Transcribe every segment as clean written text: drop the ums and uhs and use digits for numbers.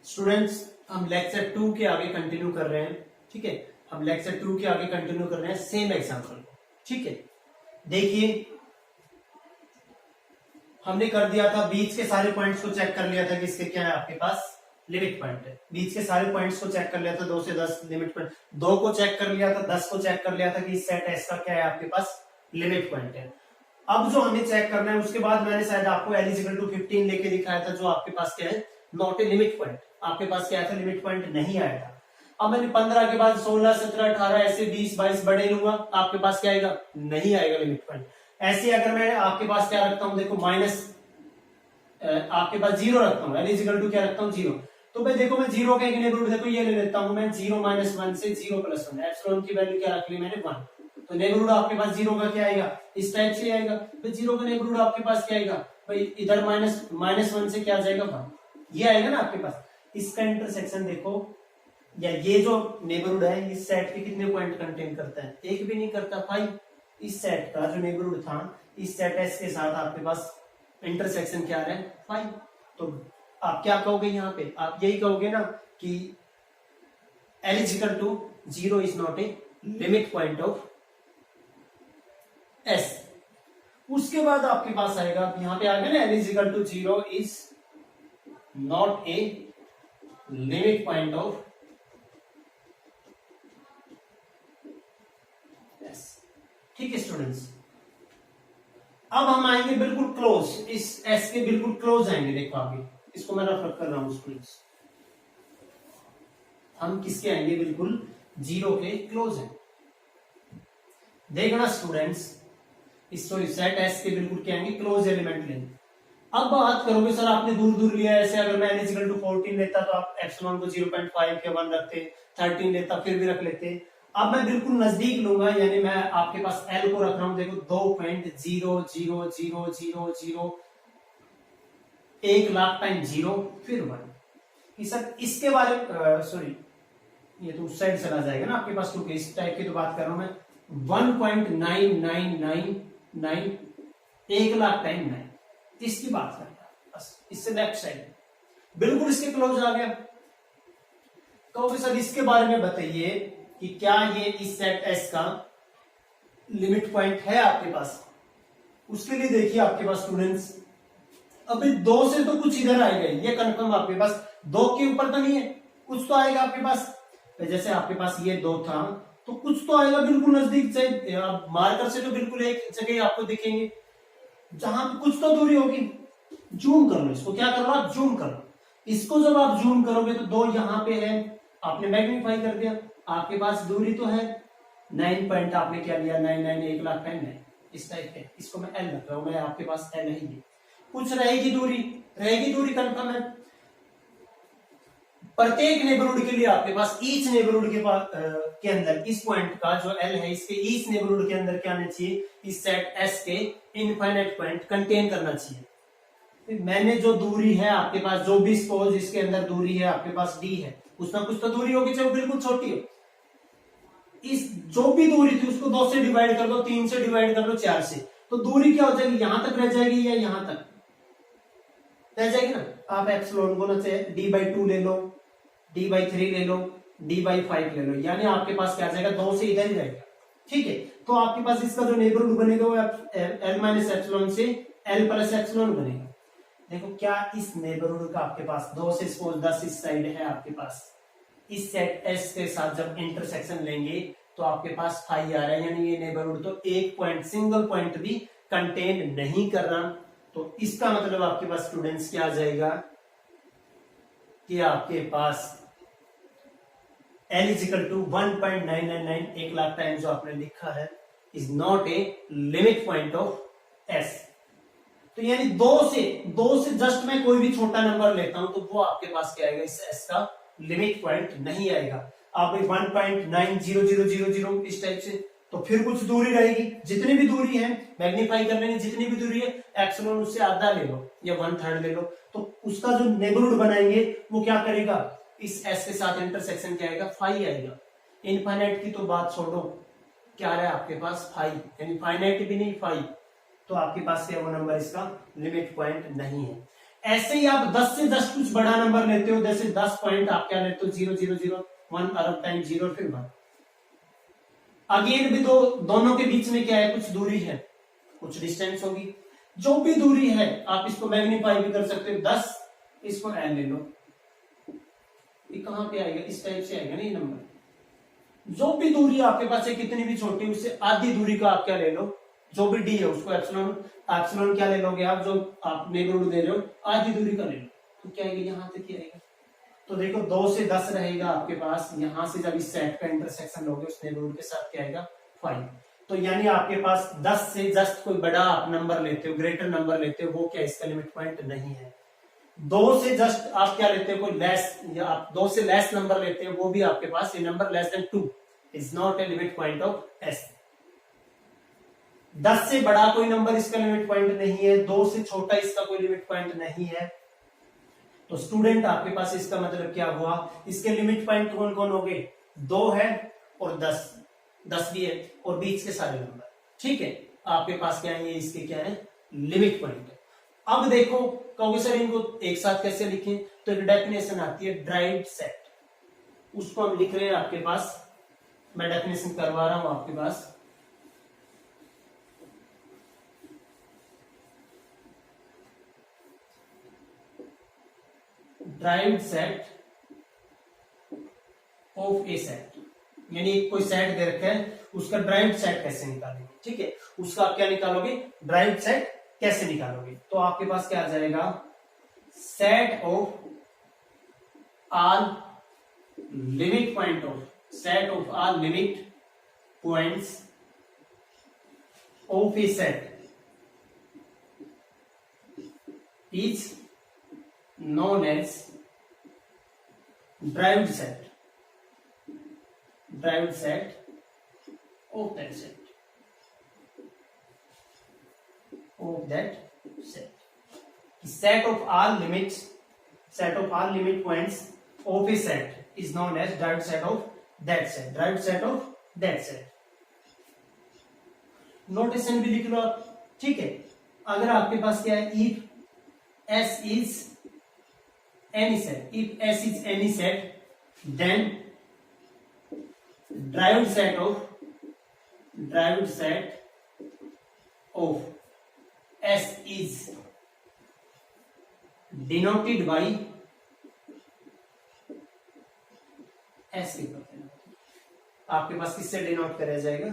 Students हम lecture 2 के आगे कंटिन्यू कर रहे हैं। ठीक है, हम लेक्चर 2 के आगे कंटिन्यू कर रहे हैं सेम एग्जांपल। ठीक है, देखिए हमने कर दिया था, बीच के सारे पॉइंट्स को चेक कर लिया था कि इसके क्या है आपके पास लिमिट पॉइंट है। बीच के सारे पॉइंट्स को चेक कर लिया था, 2 से 10 लिमिट पॉइंट, 2 को चेक कर लिया था, 10 को चेक कर लिया था कि इस सेट एस का क्या है आपके पास लिमिट पॉइंट है। अब जो हमें चेक करना है उसके बाद मैंने शायद आपको L = 15 लेके दिखाया था, जो आपके पास क्या है नॉट ए लिमिट पॉइंट। आपके पास क्या था, लिमिट पॉइंट नहीं आया था। अब मैंने 15 के बाद 16, 17, 18 ऐसे 20, 22 बढ़े लूंगा, आपके पास क्या आएगा, नहीं आएगा लिमिट पॉइंट। ऐसे अगर मैं आपके पास क्या रखता हूं, देखो माइनस आपके पास 0 रखता हूँ, L = क्या रखता हूँ 0। तो भाई देखो मैं 0 का एक नेबरहुड देखो ये ले लेता हूं मैं 0 - 1 से 0 + 1, एप्सिलॉन की वैल्यू क्या रख ली मैंने 1। तो नेबरहुड आपके पास 0 का क्या आएगा, इस टाइप से आएगा। तो 0 का नेबरहुड आपके पास क्या आएगा भाई, इधर -1 से क्या आ जाएगा 1, ये आएगा ना आपके पास। इसका इंटरसेक्शन देखो, या ये जो नेबरहुड है इस सेट के कितने पॉइंट कंटेन करता है, एक भी नहीं करता भाई। इस सेट का जो नेबरहुड था इस सेट एस के साथ आपके पास इंटरसेक्शन क्या है 5। तो आप क्या कहोगे यहाँ पे, आप यही कहोगे ना कि L = 0 is not a limit point of S। उसके बाद आपके पास आएगा, यहाँ पे आ गया ना L = 0 is not a limit point of S। ठीक है स्टूडेंट्स, अब हम आएंगे बिल्कुल क्लोज, इस S के बिल्कुल क्लोज आएंगे। देखो आगे इसको मैं रेफर कर रहा हूं स्टूडेंट्स, हम किसके आएंगे, बिल्कुल 0 के क्लोज हैं। देखना स्टूडेंट्स, इस सेट S के बिल्कुल क्या आएंगे, क्लोज एलिमेंट लेंगे। अब बात करोगे सर आपने दूर दूर लिया ऐसे, अगर मैं L = 14 लेता तो आप एप्सिलॉन को 0.5 के 1 रखते, 13 लेता फिर भी रख लेते। अब मैं बिल्कुल नजदीक लूंगा, यानी मैं आपके पास L को रख रहा हूं, देखो 2.00000, 1 लाख टाइम 0 फिर 1। सर इसके बारे में सॉरी, ये तो उस साइड चला जाएगा ना आपके पास, क्योंकि इस टाइप की तो बात कर रहा हूं मैं। 1.9999 1 लाख टाइम 9, इसकी बात कर रहा हूं बस, इससे लेफ्ट साइड बिल्कुल इसके क्लोज आ गया। कहोगे सर इसके बारे में बताइए कि क्या ये इस सेट S का लिमिट पॉइंट है आपके पास। उसके लिए देखिए आपके पास स्टूडेंट्स, अभी 2 से तो कुछ इधर आएगा, ये कंफर्म आपके पास 2 के ऊपर तो नहीं है, कुछ तो आएगा आपके पास। जैसे आपके पास ये 2 था तो कुछ तो आएगा बिल्कुल नजदीक से, मार्कर से तो बिल्कुल एक जगह आपको दिखेंगे जहां पे कुछ तो दूरी होगी। जूम कर लो इसको, क्या कर लो आप, जूम कर लो इसको। जब आप जूम करोगे तो 2 यहाँ पे है, आपने मैग्नीफाई कर दिया, आपके पास दूरी तो है 9 पॉइंट, आपने क्या लिया 99 1 लाख टाइम 9, इस टाइप के। इसको मैं L रख रहा हूं, मैं आपके पास L है ही, कुछ रहेगी दूरी कंफर्म है। प्रत्येक नेबरहुड के लिए आपके पास ईच नेबरहुड के अंदर इस पॉइंट का जो L है, इसके ईच नेबरहुड के अंदर क्या आना चाहिए, इस सेट S के इनफाइनाइट पॉइंट कंटेन करना चाहिए। मैंने जो दूरी है आपके पास, जो भी सपोज इसके अंदर दूरी है आपके पास D है, उसमें कुछ तो दूरी होगी, चाहे वो बिल्कुल छोटी हो। इस जो भी दूरी थी उसको 2 से डिवाइड कर दो, 3 से डिवाइड कर दो, 4 से, तो दूरी क्या हो जाएगी, यहां तक रह जाएगी या यहां तक रह जाएगी ना। आप एप्सिलॉन को ना D/2 ले लो, D/3 ले लो, D/5 ले लो, यानी आपके पास क्या आ जाएगा, 2 से इधर ही रहेगा। ठीक है, तो आपके पास इसका जो नेबरहुड बनेगा वो L - एप्सिलॉन से L + एप्सिलॉन बनेगा। देखो क्या इस नेबरहुड का आपके पास 2 से सपोज 10 इस साइड है आपके पास, इस सेट S के साथ जब इंटरसेक्शन लेंगे तो आपके पास 5 आ रहा है, यानी ये नेबरहुड तो एक पॉइंट, सिंगल पॉइंट भी कंटेन नहीं कर रहा। तो इसका मतलब आपके पास स्टूडेंट्स क्या आ जाएगा कि आपके पास L = 1.999 1 लाख टाइम जो आपने लिखा है is not a limit point of S। तो यानी 2 से जस्ट मैं कोई भी छोटा नंबर लेता हूं तो वो आपके पास क्या आएगा, इस S का लिमिट पॉइंट नहीं आएगा। आप 1.90000 इस टाइप से, तो फिर कुछ दूरी रहेगी, जितनी भी दूरी है मैग्नीफाई कर लेंगे, जितनी भी दूरी है एप्सिलॉन उससे आधा ले लो या 1/3 ले लो, तो उसका जो नेबरहुड बनाएंगे वो क्या करेगा, इस S के साथ इंटरसेक्शन क्या आएगा, 5 आएगा। इनफाइनाइट की तो बात छोड़ो, क्या आ रहा है आपके पास 5, यानी फाइनाइट भी नहीं 5, तो आपके पास क्या वो नंबर इसका लिमिट पॉइंट नहीं है। ऐसे ही आप 10 से 10 कुछ बड़ा नंबर लेते हो, जैसे 10 पॉइंट आप क्या लेते हो 0,001 अरब टाइम 0 फिर 1। अगेन भी दो दोनों के बीच में क्या है, कुछ दूरी है, कुछ डिस्टेंस होगी। जो भी दूरी है आप इसको मैग्नीफाई भी कर सकते हो, 10 इसको एल ले लो, ये कहां पे आएगा, इस टाइप से आएगा ना ये नंबर। जो भी दूरी आपके पास है कितनी भी छोटी, उससे आधी दूरी का आप क्या ले लो, जो भी डी है उसको एप्सिलॉन, एप्सिलॉन क्या ले लोगे आप, जो आप नेबरहुड दे रहे हो आधी दूरी का ले लो, तो क्या आएगा यहां तक क्या आएगा। तो देखो 2 से 10 रहेगा आपके पास, यहां से जब इस सेट का इंटरसेक्शन लोगे उस नेबरहुड के साथ क्या आएगा 5। तो यानी आपके पास 10 से जस्ट कोई बड़ा आप नंबर लेते हो, ग्रेटर नंबर लेते हो, वो क्या इसका लिमिट पॉइंट नहीं है। 2 से जस्ट आप क्या लेते हो, कोई लेस, या आप 2 से लेस नंबर लेते हो, वो भी आपके पास ये number less than 2 is not a limit point of S. 10 से बड़ा कोई नंबर इसका लिमिट पॉइंट नहीं है, 2 से छोटा इसका कोई लिमिट पॉइंट नहीं है। तो स्टूडेंट आपके पास इसका मतलब क्या हुआ, इसके लिमिट पॉइंट कौन कौन हो गए, 2 है और 10 भी है और बीच के सारे नंबर, ठीक है। आपके पास क्या है, ये इसके क्या है लिमिट पॉइंट है। अब देखो कहोगे सर इनको एक साथ कैसे लिखें, तो एक डेफिनेशन आती है ड्राइव्ड सेट, उसको हम लिख रहे हैं आपके पास, मैं डेफिनेशन करवा रहा हूं आपके पास। Derived set of a set, यानी कोई सेट दे रखा है उसका ड्राइव्ड सेट कैसे निकालेंगे, ठीक है। उसका आप क्या निकालोगे, ड्राइव्ड सेट कैसे निकालोगे, तो आपके पास क्या आ जाएगा, set of all limit point of, set of all limit points of a set is known as derived set of that set, set of all limits, set of all limit points of a set is known as derived set of that set, derived set of that set। Notation भी लिख लो आप, ठीक है। अगर आपके पास क्या है, if S is any set, if S is any set, then derived set of S is denoted by S के ऊपर, आपके पास किससे डिनोट करा जाएगा,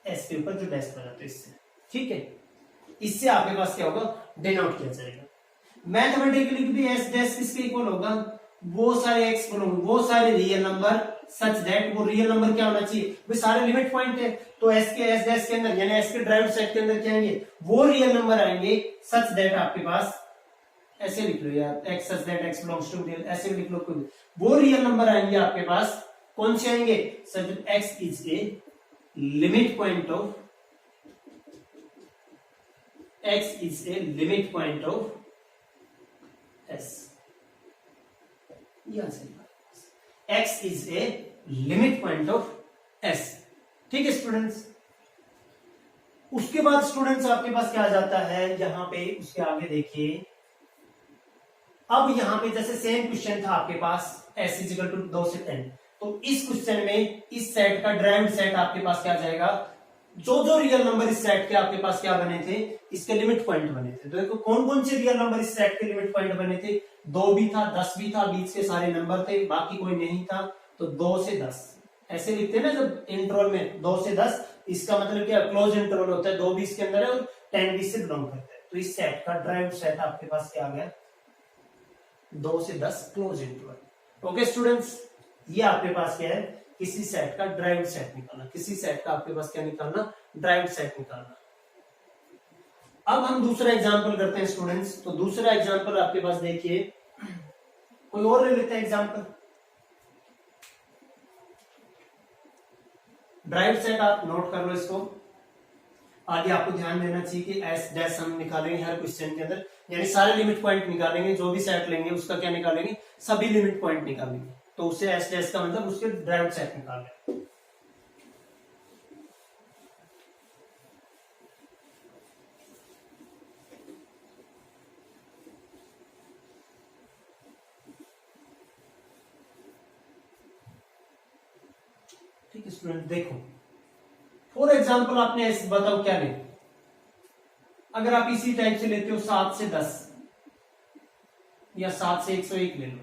S के ऊपर जो डैश बना तो इससे, ठीक है। इससे आपके पास क्या होगा, डिनोट किया जाएगा। मैथमेटिकली भी एस डैश किसके इक्वल होगा, वो सारे एक्स होंगे, वो सारे रियल नंबर सच दैट, वो रियल नंबर क्या होना चाहिए, वो सारे लिमिट पॉइंट है, तो एस के एस डैश के अंदर यानी एस के ड्राइव्ड सेट के अंदर क्या आएंगे, वो रियल नंबर आएंगे सच दैट आपके पास, ऐसे लिख लो यार, x such that x belongs to real, ऐसे लिख लो कोई, वो रियल नंबर आएंगे आपके पास, कौन से आएंगे, सच that x is a limit point of, x is a limit point of S, X is a limit point of S, ठीक है स्टूडेंट्स। उसके बाद स्टूडेंट्स आपके पास क्या आ जाता है, यहां पे उसके आगे देखिए, अब यहां पे जैसे सेम क्वेश्चन था आपके पास S इज इक्वल टू 2 से 10, तो इस क्वेश्चन में इस सेट का ड्राइव्ड सेट आपके पास क्या जाएगा, जो जो रियल नंबर इस सेट के आपके पास क्या बने थे, इसके लिमिट पॉइंट बने थे। तो देखो कौन कौन से रियल नंबर इस सेट के लिमिट पॉइंट बने थे, 2 भी था, 10 भी था, बीच के सारे नंबर थे, बाकी कोई नहीं था, तो 2 से 10 ऐसे लिखते हैं ना जब इंटरवल में 2 से 10, इसका मतलब क्या क्लोज इंटरवल होता है, 2 भी इसके अंदर है और 10 भी से बिलोंग करता है। तो इस सेट का ड्राइव्ड सेट आपके पास क्या आ गया, 2 से 10 क्लोज इंटरवल। ओके स्टूडेंट्स, ये आपके पास क्या है, किसी सेट का ड्राइव्ड सेट निकालना, किसी सेट का आपके पास क्या निकालना, ड्राइव्ड सेट निकालना। अब हम दूसरा एग्जांपल करते हैं स्टूडेंट्स, तो दूसरा एग्जांपल आपके पास देखिए, कोई और ले लेते हैं एग्जांपल, ड्राइव्ड सेट आप नोट कर लो इसको, आगे आपको ध्यान देना चाहिए कि एस डैश हम निकालेंगे हर क्वेश्चन के अंदर, यानी सारे लिमिट पॉइंट निकालेंगे, जो भी सेट लेंगे उसका क्या निकालेंगे, सभी लिमिट पॉइंट निकालेंगे, तो उससे एस डैश का मतलब उसके ड्राइव्ड सेट निकालेंगे। ठीक है स्टूडेंट, देखो फॉर एग्जाम्पल आपने ऐसे बताओ क्या ले, अगर आप इसी टाइप से लेते हो 7 से 10 या 7 से 101 ले लो,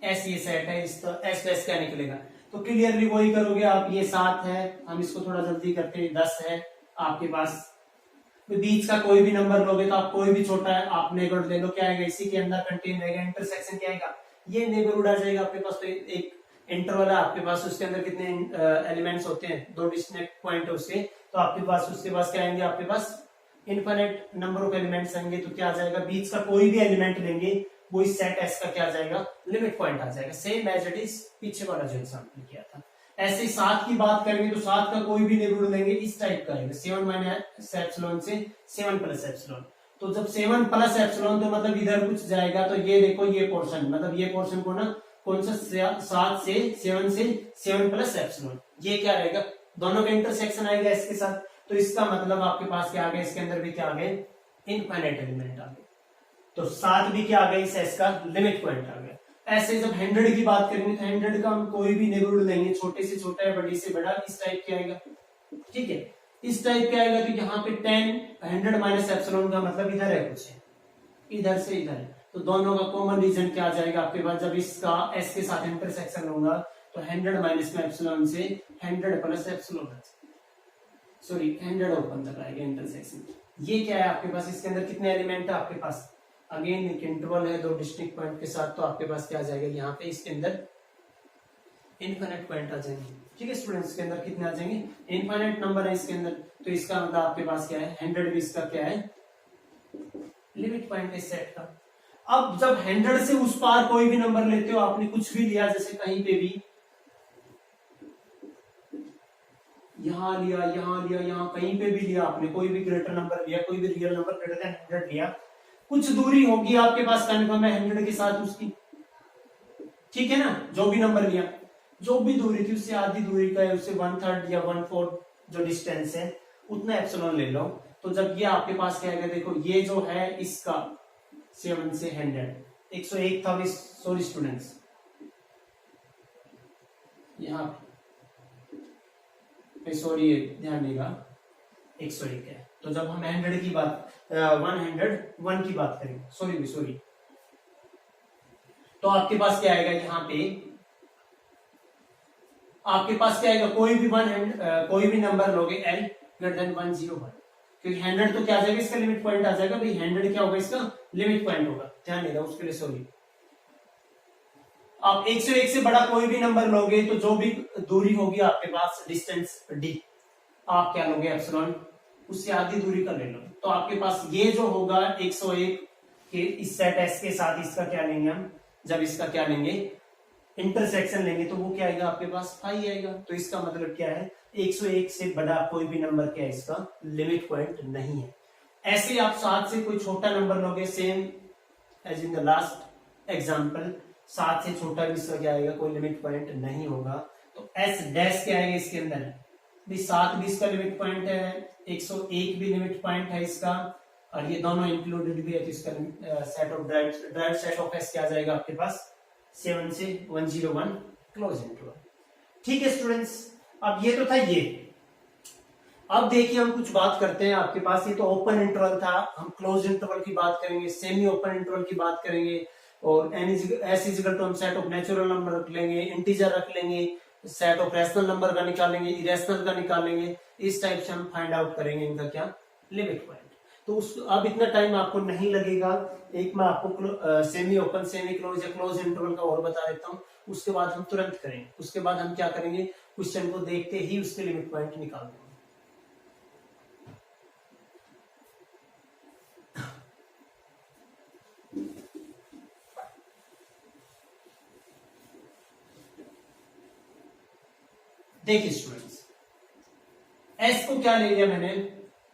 ऐसे ये सेट है, इस तो एस एस क्या निकलेगा, तो क्लियरली वही करोगे आप। ये 7 है, हम इसको थोड़ा जल्दी करते हैं, 10 है आपके पास, तो बीच का कोई भी नंबर लोगे तो आप कोई भी छोटा है आप नेबरहुड ले लो, क्या आएगा इसी के अंदर कंटेन रहेगा, इंटरसेक्शन क्या आएगा, ये नेबरहुड आ जाएगा आपके पास। तो एक इंटरवल है आपके पास, उसके अंदर कितने एलिमेंट्स होते हैं, 2 डिस्टिंक्ट पॉइंट है उसके, तो आपके पास उसके पास क्या आएंगे, आपके पास इनफाइनाइट नंबर ऑफ एलिमेंट्स आएंगे, तो क्या आ जाएगा, बीच का कोई भी एलिमेंट लेंगे वो इस सेट एस का क्या आ जाएगा, लिमिट पॉइंट आ जाएगा। सेम एज इट इज पीछे वाला जो एग्जांपल किया था। ऐसे ही 7 की बात करेंगे तो 7 का कोई भी नेबरहुड लेंगे इस टाइप का आएगा, 7 माइनस एप्सिलॉन से 7 प्लस एप्सिलॉन। तो जब 7 प्लस एप्सिलॉन तो मतलब इधर कुछ जाएगा, तो ये देखो ये पोर्शन, मतलब ये पोर्शन को ना कौन सा 7 से 7 प्लस एप्सिलॉन, ये क्या रहेगा, दोनों का इंटरसेक्शन आएगा इसके साथ। तो इसका मतलब आपके पास क्या आ गया, इसके अंदर भी क्या आ गए, इनफाइनाइट एलिमेंट आ गए। तो 7 भी क्या आ गया, इस एस का लिमिट पॉइंट आ गया। ऐसे जब 100 की बात करेंगे तो 100 का हम कोई भी नेबरहुड लेंगे, छोटे से छोटा है बड़ी से बड़ा, इस टाइप के आएगा, ठीक है, इस टाइप के आएगा। तो यहाँ पे 100 माइनस एप्सिलॉन का मतलब इधर है कुछ है, इधर से इधर है, तो दोनों का कॉमन रीजन क्या आ जाएगा आपके पास, जब इसका एस के साथ इंटरसेक्शन होगा तो 100 माइनस में एप्सिलॉन से 100 प्लस एप्सिलॉन, सॉरी 100 ओपन तक आएगा इंटरसेक्शन। ये क्या है आपके पास, इसके अंदर कितने एलिमेंट है आपके पास, अगेन एक इंटरवल है 2 डिस्टिंक्ट पॉइंट के साथ, तो आपके पास क्या आ जाएगा, यहाँ पे इसके अंदर इनफाइनाइट पॉइंट आ जाएंगे। ठीक है स्टूडेंट्स, के अंदर कितने आ जाएंगे, इनफाइनाइट नंबर है इसके अंदर, तो इसका मतलब आपके पास क्या है, 100 भी इसका क्या है, लिमिट पॉइंट है इस सेट का। अब जब 100 से उस पार कोई भी नंबर लेते हो, आपने कुछ भी लिया, जैसे कहीं पे भी यहाँ लिया, यहाँ लिया, यहाँ कहीं पे भी लिया आपने, कोई भी ग्रेटर नंबर लिया, कोई भी रियल नंबर ग्रेटर देन 100 लिया, कुछ दूरी होगी आपके पास कन्फर्म है 100 के साथ उसकी, ठीक है ना, जो भी नंबर लिया, जो भी दूरी थी उससे आधी दूरी का है, उससे 1/3 या 1/4 जो डिस्टेंस है उतना एप्सिलॉन ले लो। तो जब ये आपके पास क्या है, देखो ये जो है इसका 7 से 101 था, सॉरी स्टूडेंट्स, यहाँ पे सॉरी ध्यान देगा 101 है। तो जब हम 100 की बात 101 की बात करें, सॉरी, तो आपके पास क्या आएगा, यहाँ पे आपके पास क्या आएगा, कोई भी नंबर लोगे l ग्रेटर देन 101, क्योंकि 100 तो क्या आ जाएगा, इसका लिमिट पॉइंट आ जाएगा भाई, 100 क्या होगा, इसका लिमिट पॉइंट होगा, ध्यान देगा उसके लिए, सॉरी। आप 101 से बड़ा कोई भी नंबर लोगे तो जो भी दूरी होगी आपके पास डिस्टेंस d, आप क्या लोगे एप्सिलॉन, उससे आधी दूरी का ले लो। तो आपके पास ये जो होगा 101 के इस सेट एस के साथ इसका क्या लेंगे हम, जब इसका क्या लेंगे, इंटरसेक्शन लेंगे, तो वो क्या आएगा आपके पास 5 आएगा। तो इसका मतलब क्या है, 101 से बड़ा कोई भी नंबर क्या है, इसका लिमिट पॉइंट नहीं है। ऐसे आप 7 से कोई छोटा नंबर लोगे, same as in the last example, 7 से छोटा भी इसका क्या आएगा, कोई लिमिट पॉइंट नहीं होगा। तो एस डैश क्या आएगा इसके अंदर, 7 भी इसका लिमिट पॉइंट है, 101 भी लिमिट पॉइंट है इसका, और ये दोनों इंक्लूडेड भी है, तो इसका set of drive set of S क्या आ जाएगा आपके पास, 7 से 101 क्लोज इंटरवल। ठीक है स्टूडेंट्स, अब ये तो था ये। अब देखिए हम कुछ बात करते हैं आपके पास, ये तो ओपन इंटरवल था, हम क्लोज इंटरवल की बात करेंगे, सेमी ओपन इंटरवल की बात करेंगे, और एस इज इक्वल टू हम सेट ऑफ नेचुरल नंबर रख लेंगे, इंटीजर रख लेंगे, सेट ऑफ रैशनल नंबर का निकालेंगे, इरेशनल का निकालेंगे, इस टाइप से हम फाइंड आउट करेंगे इनका क्या लिमिट पॉइंट। तो उस अब इतना टाइम आपको नहीं लगेगा, एक मैं आपको सेमी ओपन, सेमी क्लोज या क्लोज इंटरवल का और बता देता हूँ, उसके बाद हम तुरंत करेंगे। उसके बाद हम क्या करेंगे, क्वेश्चन को देखते ही उसके लिमिट पॉइंट निकाल देंगे। देखिए स्टूडेंट्स, एस को क्या ले लिया मैंने,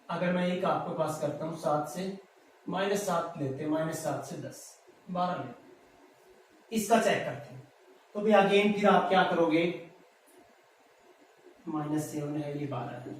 अगर मैं एक आपके पास करता हूं 7 से -7 लेते हैं, -7 से 10 12 लेते, इसका चेक करते हैं। तो भी अगेन फिर आप क्या करोगे, -7 है, ये 12 है,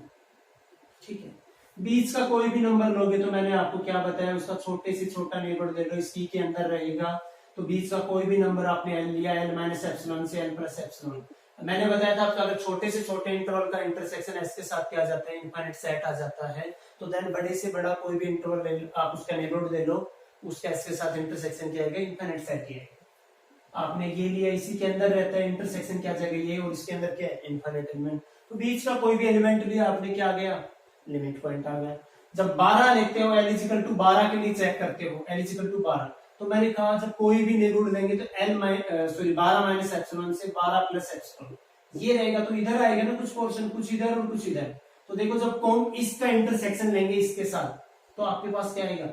ठीक है। बीच का कोई भी नंबर लोगे तो मैंने आपको क्या बताया, उसका छोटे से छोटा नेबर ले लो, इसी के अंदर रहेगा। तो बीच का कोई भी नंबर आपने एल लिया, l माइनस एप्सिलॉन से l प्लस एप्सिलॉन, मैंने बताया था आपका अगर छोटे से छोटे इंटरवल का इंटरसेक्शन एस के साथ किया जाता है, इनफाइनाइट सेट आ जाता है, तो देन बड़े से बड़ा कोई भी इंटरवल ले लो, आप उसका नेबरहुड ले लो, उसका एस के साथ इंटरसेक्शन किया जाएगा, इनफाइनाइट सेट ही आएगा। आपने ये लिया, इसी के अंदर रहता है, इंटरसेक्शन क्या जाएगा ये, और इसके अंदर क्या है, इनफाइनाइट एलिमेंट। तो बीच का कोई भी एलिमेंट लिया आपने, क्या आ गया, लिमिट पॉइंट आ गया। जब 12 लेते हो, एल इजिकल टू 12 के लिए चेक करते हो, एल इजिकल टू 12, तो मैंने कहा जब कोई भी नेबरहुड लेंगे तो एल 12 माइनस एप्सिलॉन से 12 प्लस एप्सिलॉन ये रहेगा, तो इधर आएगा ना कुछ पोर्शन, कुछ इधर और कुछ इधर। तो देखो जब कौन इसका इंटरसेक्शन लेंगे इसके साथ, तो आपके पास क्या आएगा,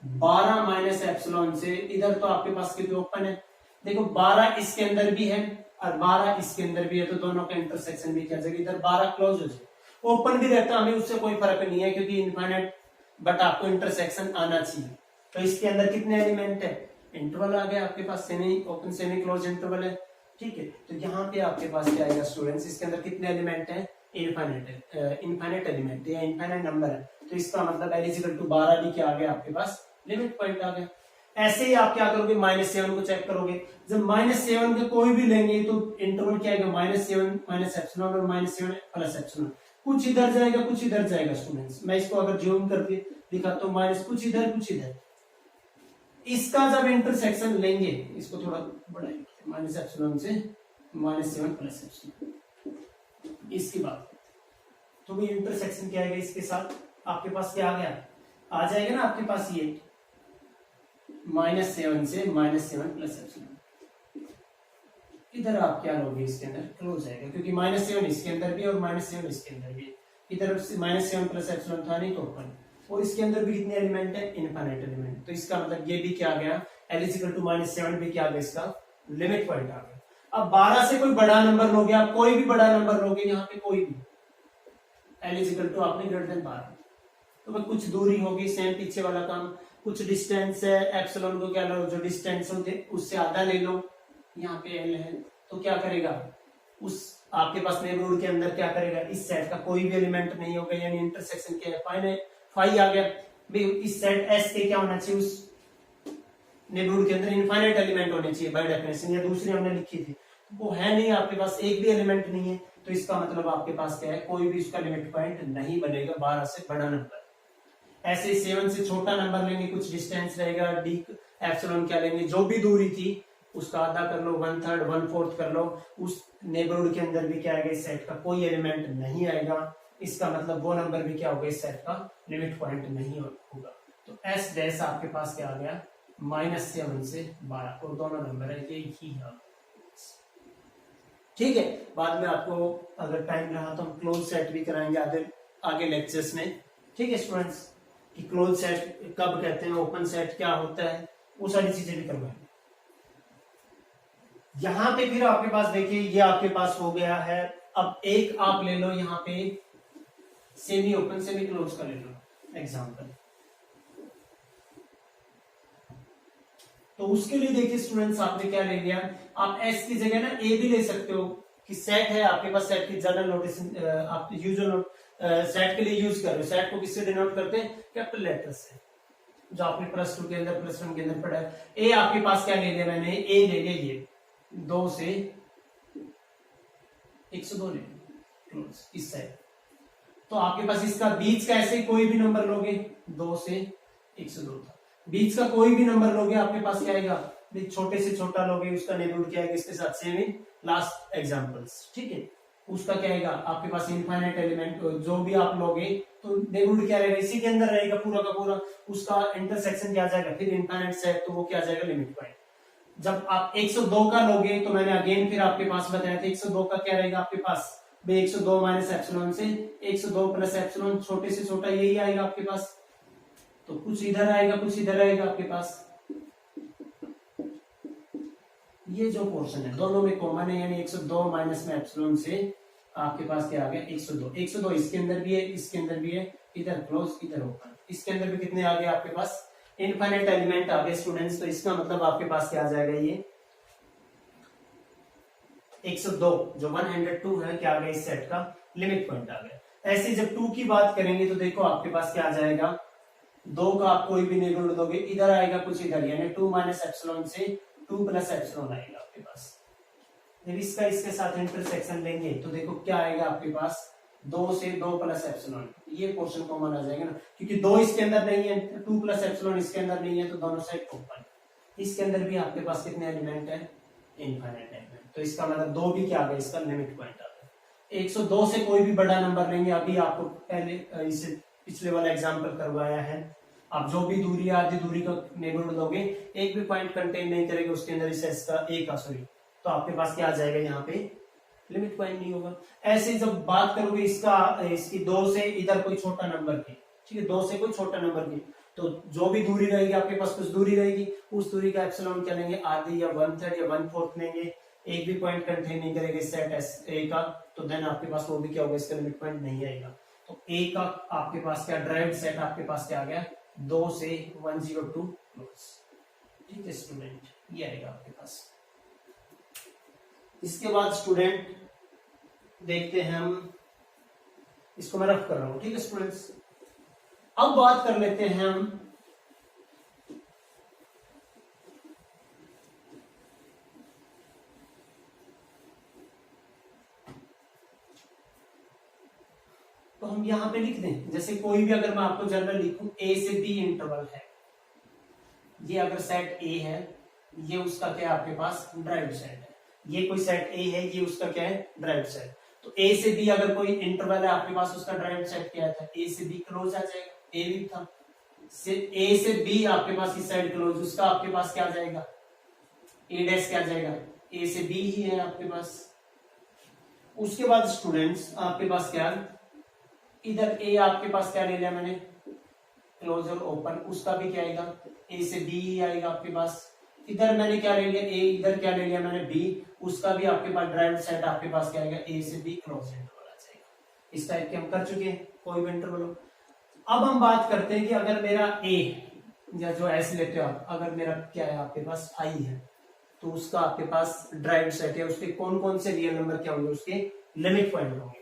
12 माइनस एप्सिलॉन से, इधर तो आपके पास कितने ओपन है, देखो 12 इसके अंदर भी है और 12 इसके अंदर भी है, तो दोनों का इंटरसेक्शन भी क्या जाएगा, इधर 12 क्लोज हो जाए, ओपन भी रहता हमें उससे कोई फर्क नहीं है क्योंकि इनफाइनाइट, बट आपको इंटरसेक्शन आना चाहिए। तो इसके अंदर कितने एलिमेंट है, इंटरवल आ गया आपके पास, semi open semi close interval है, ठीक है। तो यहाँ पे आपके पास क्या आएगा स्टूडेंट्स, इसके अंदर कितने एलिमेंट है, इनफाइनाइट एलिमेंट या इनफाइनाइट नंबर है, तो इसका मतलब एल इजिकल टू 12 भी क्या आ गया आपके पास, लिमिट पॉइंट आ गया। ऐसे ही आप क्या करोगे, -7 को चेक करोगे, जब -7 के कोई भी लेंगे तो इंटरवल क्या आएगा, -7 माइनस एप्सिलॉन और -7 प्लस एप्सिलॉन, कुछ इधर जाएगा कुछ इधर जाएगा स्टूडेंट्स। मैं इसको अगर जूम करके दिखाता हूँ, माइनस कुछ इधर कुछ इधर, इसका जब इंटरसेक्शन लेंगे, इसको थोड़ा बढ़ाएंगे, माइनस एप्सिलॉन से -7 प्लस एप्सिलॉन, इसकी बात, तो वो इंटरसेक्शन क्या आएगा इसके साथ, आपके पास क्या आ गया, आ जाएगा ना आपके पास ये -7 से -7 प्लस एप्सिलॉन, इधर आप क्या लोगे, इसके अंदर क्लोज आएगा क्योंकि -7 इसके अंदर भी और -7 इसके अंदर भी, इधर -7 प्लस एप्सिलॉन था नहीं तो ओपन, और इसके अंदर भी कितने एलिमेंट है, इनफाइनाइट एलिमेंट, तो इसका मतलब ये भी क्या आ गया, एल इजिकल टू -7 भी क्या आ गया, इसका लिमिट पॉइंट आ गया। अब 12 से कोई बड़ा नंबर लोगे आप, कोई भी बड़ा नंबर लोगे यहाँ पे, कोई भी एल इजिकल टू आपने ग्रेटर देन 12, तो भाई कुछ दूरी होगी, सेम पीछे वाला काम, कुछ डिस्टेंस है, एप्सिलॉन को क्या लो, जो डिस्टेंस होते उससे आधा ले लो, यहाँ पे एल है, तो क्या करेगा, उस आपके पास नेबरहुड के अंदर क्या करेगा, इस सेट का कोई भी एलिमेंट नहीं होगा, यानी इंटरसेक्शन क्या है, फाइव आ गया भाई, इस सेट एस के क्या होना चाहिए, उस नेबरहुड के अंदर इनफाइनाइट एलिमेंट होने चाहिए बाय डेफिनेशन, या दूसरी हमने लिखी थी, वो है नहीं आपके पास, एक भी एलिमेंट नहीं है, तो इसका मतलब आपके पास क्या है, कोई भी उसका लिमिट पॉइंट नहीं बनेगा 12 से बड़ा नंबर। ऐसे 7 से छोटा नंबर लेंगे, कुछ डिस्टेंस रहेगा, डी एप्सिलॉन क्या लेंगे, जो भी दूरी थी उसका आधा कर लो, 1/3 1/4 कर लो, उस नेबरहुड के अंदर भी क्या आएगा, इस सेट का कोई एलिमेंट नहीं आएगा, इसका मतलब वो नंबर भी क्या होगा, इस सेट का लिमिट पॉइंट नहीं होगा। तो एस डैश आपके पास क्या आ गया, -7 से 12, और दोनों नंबर है ये ही है, ठीक है। बाद में आपको अगर टाइम रहा तो हम क्लोज सेट भी कराएंगे आगे लेक्चर्स में, ठीक है स्टूडेंट्स, कि क्लोज सेट कब कहते हैं, ओपन सेट क्या होता है, वो सारी चीजें भी करवाएंगे। यहां पे फिर आपके पास देखिए, ये आपके पास हो गया है, अब एक आप ले लो यहाँ पे सेमी ओपन सेमी क्लोज का ले लो एग्जांपल, तो उसके लिए देखिए स्टूडेंट्स आपने क्या ले लिया, आप एस की जगह ना ए भी ले सकते हो, कि सेट है आपके पास, सेट की जनरल नोटेशन आप यूजुअल सेट के लिए यूज कर रहे हो, सेट को किससे डिनोट करते हैं, कैपिटल लेटर से, जो आपने +2 के अंदर +1 के अंदर पढ़ा है। ए आपके पास क्या ले लिया मैंने, ए ले लिया ये 2 से 102 ले क्लोज इस साइड, तो आपके पास इसका बीच का ऐसे कोई भी नंबर लोगे, 2 से 102 था, बीच का कोई भी नंबर लोगे आपके पास क्या आएगा, छोटे से छोटा लोगे उसका नेबरहुड क्या आएगा, इसके साथ सेम इन लास्ट एग्जांपल्स, ठीक है, उसका क्या आएगा आपके पास इनफाइनाइट एलिमेंट, जो भी आप लोगे तो नेबरहुड क्या रहेगा, इसी के अंदर रहेगा पूरा का पूरा, उसका इंटरसेक्शन क्या आ जाएगा, फिर इनफाइनाइट सेट, तो वो क्या आ जाएगा, लिमिट पॉइंट। जब आप 102 का लोगे, तो मैंने अगेन फिर आपके पास बताया था, 102 का क्या रहेगा आपके पास, 102 माइनस एप्सिलॉन से 102 प्लस एप्सिलॉन, छोटे से छोटा यही आएगा आपके पास, तो कुछ इधर आएगा कुछ इधर आएगा आपके पास, ये जो पोर्शन है दोनों में कॉमन है, यानी 102 माइनस में एप्सिलॉन से आपके पास क्या आ गया, 102 102 इसके अंदर भी है, इसके अंदर भी है, इधर क्लोज इधर ओपन, इसके अंदर भी कितने आ गए आपके पास, इनफाइनाइट एलिमेंट आ गए स्टूडेंट्स, तो इसका मतलब आपके पास क्या आ जाएगा, ये 102 जो 102 है क्या आ गया, इस सेट का लिमिट पॉइंट आ गया। ऐसे जब 2 की बात करेंगे तो देखो आपके पास क्या आ जाएगा, 2 का आप कोई भी नेबरहुड दोगे, इधर आएगा कुछ इधर, यानी 2 माइनस एप्सिलॉन से 2 प्लस एप्सिलॉन आएगा आपके पास, फिर इसका इसके साथ इंटरसेक्शन लेंगे तो देखो क्या आएगा आपके पास, 2 से 2 प्लस एप्सिलॉन, ये पोर्शन कॉमन आ जाएगा ना, क्योंकि 2 इसके अंदर नहीं है, 2 प्लस एप्सिलॉन इसके अंदर नहीं है, तो दोनों साइड ओपन। इसके अंदर भी आपके पास कितने एलिमेंट है, इनफाइनाइट एलिमेंट, तो इसका मतलब 2 भी क्या आ गया, इसका लिमिट पॉइंट आ गया। 102 से कोई भी बड़ा नंबर लेंगे, अभी आपको पहले इसे पिछले वाला एग्जाम्पल करवाया है, आप जो भी दूरी है आधी दूरी का नेबरहुड लोगे, एक भी पॉइंट कंटेन नहीं करेगा उसके अंदर इस का ए का सॉरी, तो आपके पास क्या आ जाएगा, यहाँ पे लिमिट पॉइंट नहीं होगा। ऐसे जब बात करोगे इसकी 2 से इधर कोई छोटा नंबर की, ठीक है, 2 से कोई छोटा नंबर की, तो जो भी दूरी रहेगी आपके पास कुछ दूरी रहेगी, उस दूरी का एप्सिलॉन क्या लेंगे, आधी या 1/3 या 1/4 लेंगे, एक भी पॉइंट कंटेन नहीं करेगा इस सेट एस ए का, तो देन आपके पास वो भी क्या होगा, इसका लिमिट पॉइंट नहीं आएगा। तो ए का आपके पास क्या ड्राइव्ड सेट आपके पास क्या आ गया, 2 से 102 क्लोज, ठीक है स्टूडेंट, ये आएगा आपके पास। इसके बाद स्टूडेंट देखते हैं हम, इसको मैं रफ कर रहा हूं, ठीक है स्टूडेंट्स। अब बात कर लेते हैं हम तो हम यहां पे लिख दें, जैसे कोई भी अगर मैं आपको जनरल लिखूं, ए से बी इंटरवल है, ये अगर सेट ए है, ये उसका क्या है आपके पास ड्राइव्ड सेट है, ये कोई सेट ए है, ये उसका क्या है ड्राइव्ड सेट, तो ए से बी अगर कोई इंटरवल है आपके पास, उसका ड्राइव्ड सेट क्या था, ए से बी क्लोज आ जाएगा, ए भी था, ए से बी आपके पास इस साइड क्लोज, उसका आपके पास क्या आ जाएगा, ए डैश क्या आ जाएगा, ए से बी ही है आपके पास। उसके बाद स्टूडेंट्स आपके पास क्या, इधर ए आपके पास क्या ले लिया मैंने, क्लोज और ओपन, उसका भी क्या आएगा, ए से बी ही आएगा आपके पास। इधर मैंने क्या ले लिया, ए, इधर क्या ले लिया मैंने, बी, उसका भी आपके पास ड्राइव्ड सेट आपके पास क्या आएगा, ए से बी क्लोज इंटरवल आ जाएगा। इस टाइप के हम कर चुके हैं, कोई भी इंटरवल हो। अब हम बात करते हैं कि अगर मेरा ए, या जो ऐसे लेते हो आप, अगर मेरा क्या है आपके पास आई है, तो उसका आपके पास ड्राइव्ड सेट है, उसके कौन कौन से रियल नंबर क्या होंगे, उसके लिमिट पॉइंट होंगे।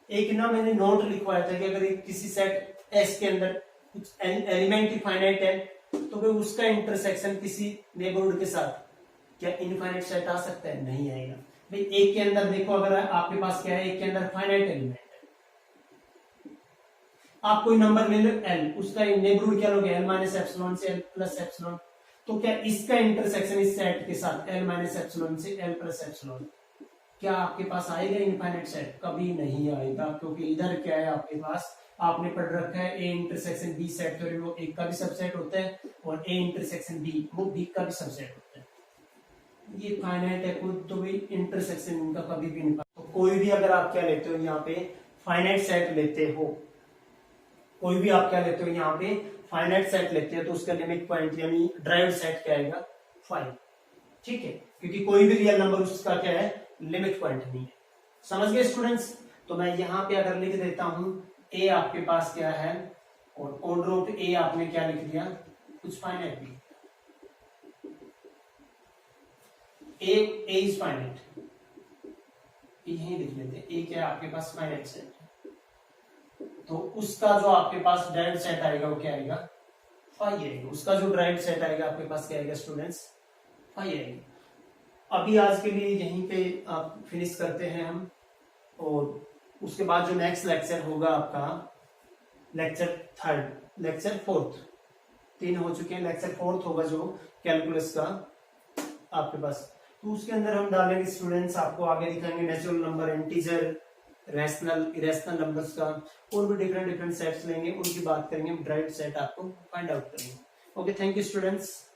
एक ना मैंने नोट लिखवाया था कि अगर किसी सेट एस के अंदर कुछ एलिमेंट इनफाइनाइट है, तो भाई उसका इंटरसेक्शन किसी नेबरहुड के साथ क्या इनफाइनाइट सेट आ सकता है, नहीं आएगा। भाई एक के अंदर देखो, अगर आपके पास क्या है, एक के अंदर फाइनाइट एलिमेंट है, आप कोई नंबर ले लो एल, उसका नेबरहुड क्या लोगे, एल माइनस एप्सिलॉन से एल प्लस एप्सिलॉन, तो क्या इसका इंटरसेक्शन इस सेट के साथ एल माइनस एप्सिलॉन से एल प्लस एप्सिलॉन क्या आपके पास आएगा इनफाइनाइट सेट, कभी नहीं आएगा, क्योंकि इधर क्या है आपके पास, आपने पढ़ रखा है A intersection B set theory, वो एक का भी सबसेट होता है, और ए इंटरसेक्शन बी वो बी का भी सबसेट होता है। ये फाइनाइट है खुद, तो भी इंटरसेक्शन इनका कभी भी नहीं। तो कोई भी अगर आप क्या लेते हो यहाँ पे फाइनाइट सेट लेते हो, कोई भी आप क्या लेते हो यहाँ पे फाइनाइट सेट लेते हो, तो उसका लिमिट पॉइंट यानी ड्राइव्ड सेट क्या आएगा, 5, ठीक है, क्योंकि कोई भी रियल नंबर उसका क्या है लिमिट पॉइंट नहीं है। समझ गए स्टूडेंट्स। तो मैं यहाँ पे अगर लिख देता हूं ए आपके पास क्या है, और ऑन रूट ए आपने क्या लिख दिया, कुछ फाइनाइट भी, ए इज फाइनाइट, यही लिख लेते हैं, ए क्या है आपके पास फाइनाइट सेट, तो उसका जो आपके पास ड्राइव्ड सेट आएगा वो क्या आएगा, 5 आएगा। उसका जो ड्राइव्ड सेट आएगा आपके पास क्या आएगा स्टूडेंट्स, 5 आएगा। अभी आज के लिए यहीं पे आप फिनिश करते हैं हम, और उसके बाद जो नेक्स्ट लेक्चर होगा आपका लेक्चर 4th, 3 हो चुके हैं, लेक्चर 4th होगा जो कैलकुलस का आपके पास, तो उसके अंदर हम डालेंगे स्टूडेंट्स, आपको आगे दिखाएंगे natural number, integer, rational, irrational numbers का, और भी डिफरेंट सेट्स लेंगे, उनकी बात करेंगे, ड्राइव्ड सेट आपको फाइंड आउट करेंगे। Okay, thank you students.